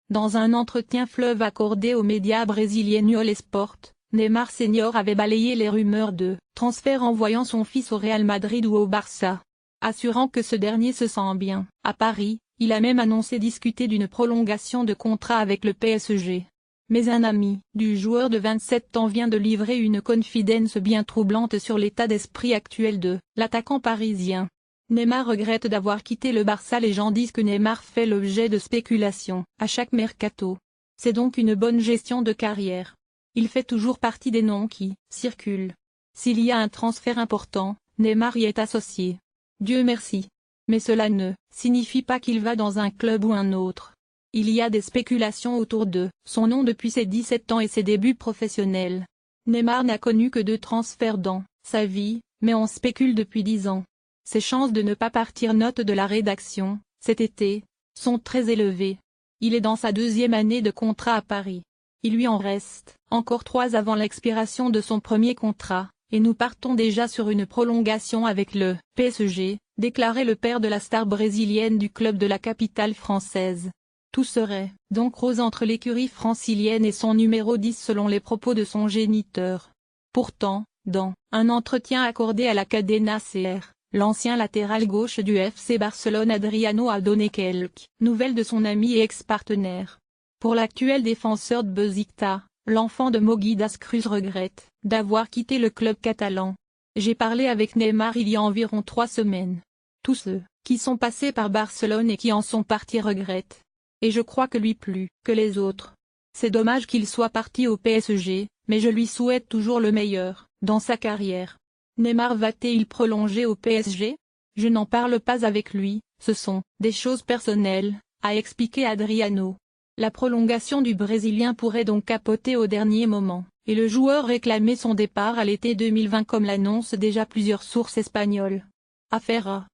Dans un entretien fleuve accordé aux médias brésiliens All Sport, Neymar Senior avait balayé les rumeurs de transfert en voyant son fils au Real Madrid ou au Barça. Assurant que ce dernier se sent bien à Paris, il a même annoncé discuter d'une prolongation de contrat avec le PSG. Mais un ami du joueur de 27 ans vient de livrer une confidence bien troublante sur l'état d'esprit actuel de l'attaquant parisien. Neymar regrette d'avoir quitté le Barça. Les gens disent que Neymar fait l'objet de spéculations à chaque mercato. C'est donc une bonne gestion de carrière. Il fait toujours partie des noms qui circulent. S'il y a un transfert important, Neymar y est associé. Dieu merci. Mais cela ne signifie pas qu'il va dans un club ou un autre. Il y a des spéculations autour de son nom depuis ses 17 ans et ses débuts professionnels. Neymar n'a connu que 2 transferts dans sa vie, mais on spécule depuis 10 ans. Ses chances de ne pas partir, note de la rédaction, cet été, sont très élevées. Il est dans sa 2e année de contrat à Paris. Il lui en reste encore 3 avant l'expiration de son premier contrat, et nous partons déjà sur une prolongation avec le PSG, déclarait le père de la star brésilienne du club de la capitale française. Tout serait donc rose entre l'écurie francilienne et son numéro 10 selon les propos de son géniteur. Pourtant, dans un entretien accordé à la Cadena Ser, l'ancien latéral gauche du FC Barcelone Adriano a donné quelques nouvelles de son ami et ex-partenaire. Pour l'actuel défenseur de Besiktas, l'enfant de Mogidas Cruz regrette d'avoir quitté le club catalan. J'ai parlé avec Neymar il y a environ 3 semaines. Tous ceux qui sont passés par Barcelone et qui en sont partis regrettent. Et je crois que lui plus que les autres. C'est dommage qu'il soit parti au PSG, mais je lui souhaite toujours le meilleur dans sa carrière. Neymar va-t-il prolonger au PSG? Je n'en parle pas avec lui, ce sont des choses personnelles, a expliqué Adriano. La prolongation du Brésilien pourrait donc capoter au dernier moment, et le joueur réclamer son départ à l'été 2020 comme l'annoncent déjà plusieurs sources espagnoles. Affaire à